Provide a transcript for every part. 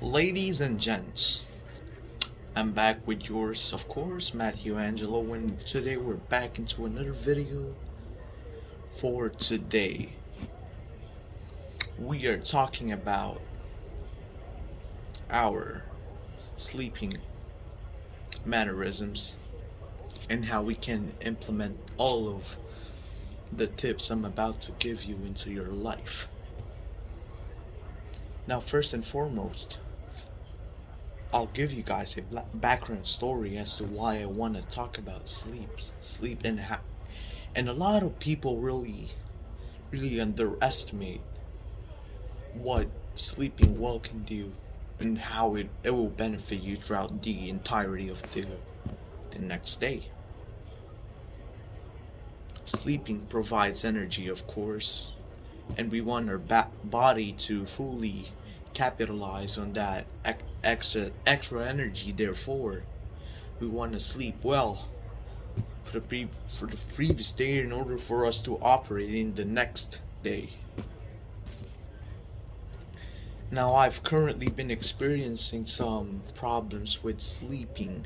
Ladies and gents, I'm back with yours, of course, Matthew Angelo, and today we're back into another video. For today, we are talking about our sleeping mannerisms and how we can implement all of the tips I'm about to give you into your life. Now, first and foremost, I'll give you guys a background story as to why I want to talk about sleep, and a lot of people really underestimate what sleeping well can do and how it will benefit you throughout the entirety of the next day. Sleeping provides energy, of course, and we want our body to fully capitalize on that extra energy. Therefore, we want to sleep well for the previous day in order for us to operate in the next day. Now, I've currently been experiencing some problems with sleeping,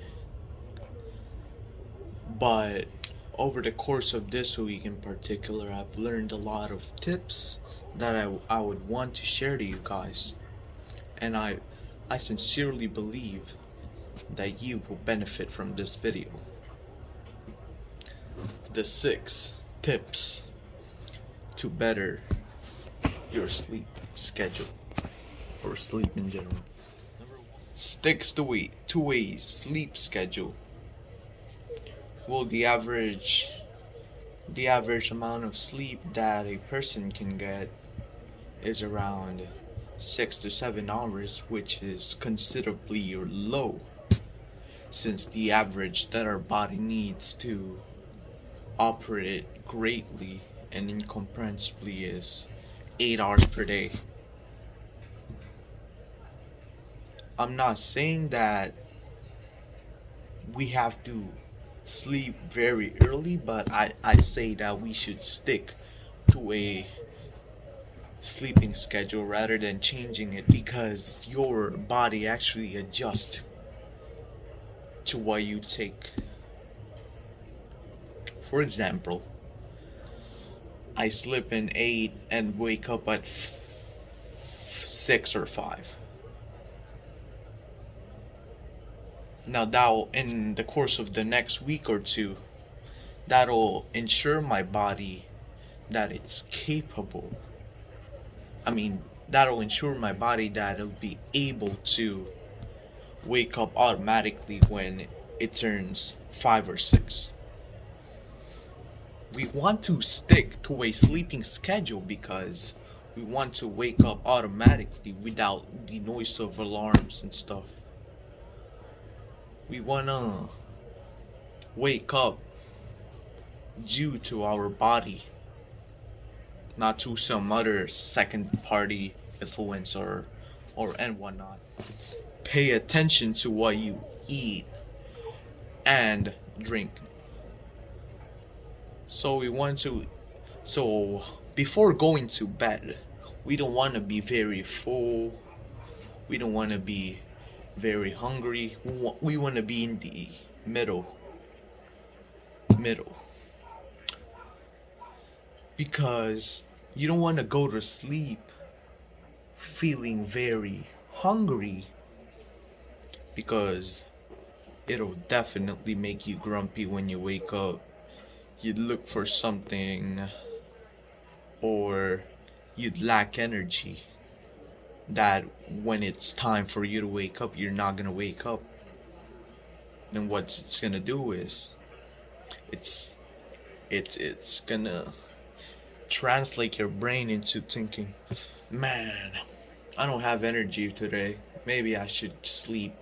but over the course of this week in particular, I've learned a lot of tips that I would want to share to you guys, and I sincerely believe that you will benefit from this video. The 6 tips to better your sleep schedule, or sleep in general. Sticks to a sleep schedule. Well, the average amount of sleep that a person can get is around 6 to 7 hours, which is considerably low, since the average that our body needs to operate greatly and incomprehensibly is 8 hours per day. I'm not saying that we have to sleep very early, but I say that we should stick to a sleeping schedule rather than changing it, because your body actually adjusts to what you take. For example, I sleep in 8 and wake up at 6 or 5. Now, that in the course of the next week or two, that'll ensure my body that it's capable. That'll ensure my body that it'll be able to wake up automatically when it turns 5 or 6. We want to stick to a sleeping schedule because we want to wake up automatically without the noise of alarms and stuff. We want to wake up due to our body, not to some other second party influence or and whatnot. Pay attention to what you eat and drink. So before going to bed, we don't want to be very full. We don't want to be very hungry. We want to be in the middle. Because you don't want to go to sleep feeling very hungry, because it'll definitely make you grumpy when you wake up. You'd look for something, or you'd lack energy, that when it's time for you to wake up, you're not gonna wake up. Then what it's gonna do is it's gonna translate your brain into thinking, man, I don't have energy today, maybe I should sleep.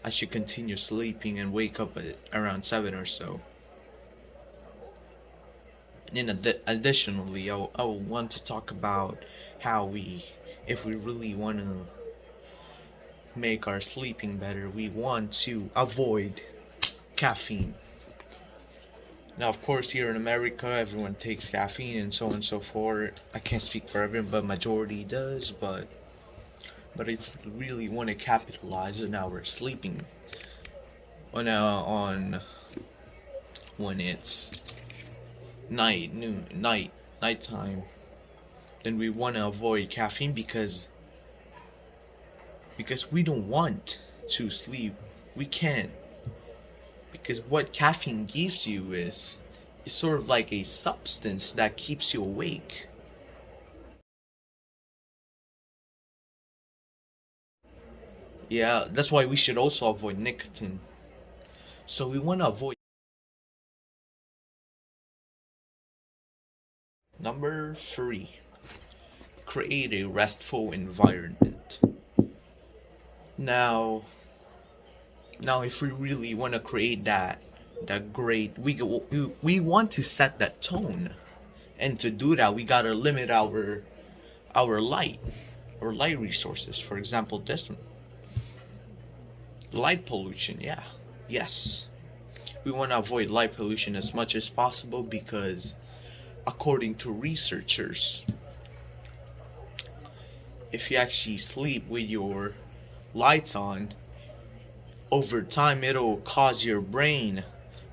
I should continue sleeping and wake up at around 7 or so. Additionally, I will want to talk about how if we really want to make our sleeping better, we want to avoid caffeine. Now, of course, here in America, everyone takes caffeine and so on and so forth. I can't speak for everyone, but majority does. But But if we really want to capitalize on our sleeping, on when it's nighttime, then we want to avoid caffeine because we don't want to sleep. We can't, because what caffeine gives you is sort of like a substance that keeps you awake. Yeah, that's why we should also avoid nicotine. So we want to avoid. Number 3, create a restful environment. Now, if we really want to create that great, we want to set that tone, and to do that, we gotta limit our light resources. For example, this one, light pollution. Yeah, yes, we want to avoid light pollution as much as possible because, according to researchers, if you actually sleep with your lights on, over time it'll cause your brain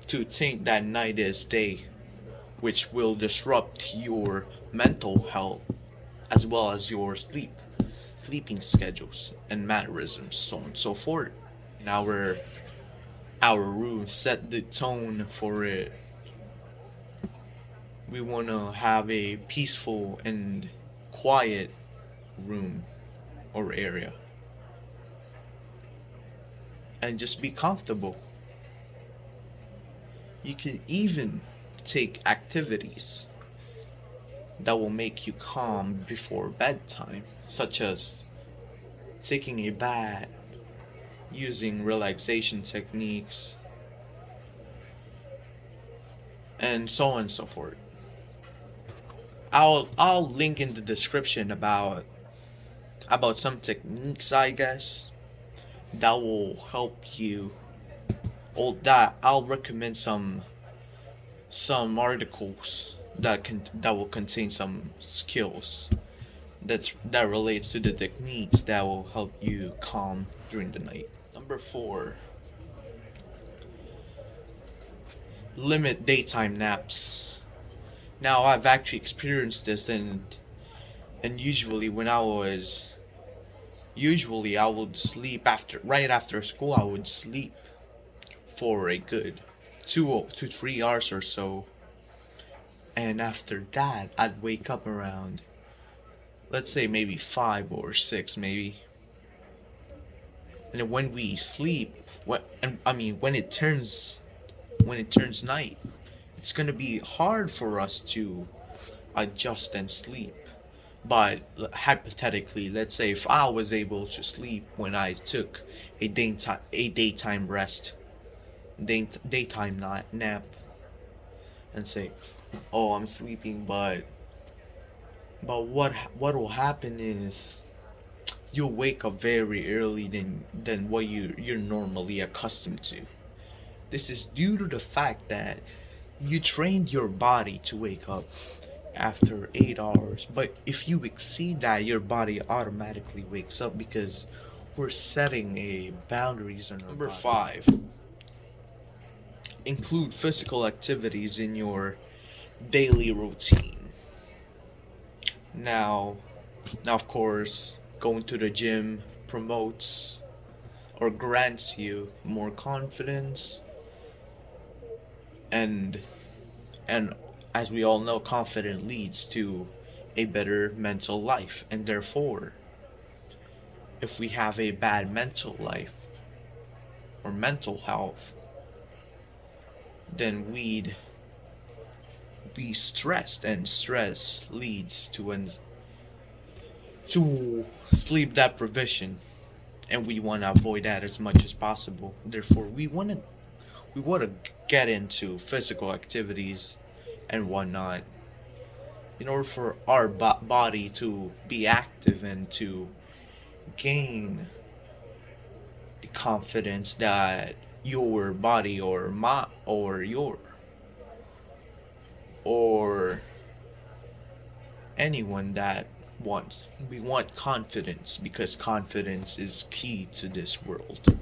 to think that night is day, which will disrupt your mental health as well as your sleeping schedules and mannerisms, so on and so forth. And our room set the tone for it. We want to have a peaceful and quiet room or area, and just be comfortable. You can even take activities that will make you calm before bedtime, such as taking a bath, using relaxation techniques, and so on and so forth. I'll link in the description about some techniques, I guess, that will help you. Or that I'll recommend some articles that will contain some skills that relates to the techniques that will help you calm during the night. Number 4, limit daytime naps. Now, I've actually experienced this, and usually I would sleep right after school. I would sleep for a good 2 to 3 hours or so, and after that I'd wake up around, let's say, maybe 5 or 6 maybe. And when we sleep, when it turns night, it's gonna be hard for us to adjust and sleep. But hypothetically, let's say if I was able to sleep when I took a daytime nap, and say, oh, I'm sleeping, but what will happen is you'll wake up very early than what you're normally accustomed to. This is due to the fact that you trained your body to wake up after 8 hours, but if you exceed that, your body automatically wakes up because we're setting a boundaries on our Number body. 5, include physical activities in your daily routine. Now of course, going to the gym promotes or grants you more confidence, and as we all know, confidence leads to a better mental life, and therefore, if we have a bad mental life or mental health, then we'd be stressed, and stress leads to sleep deprivation, and we want to avoid that as much as possible. Therefore, we want to get into physical activities and whatnot in order for our body to be active and to gain the confidence that your body or anyone that want confidence because confidence is key to this world.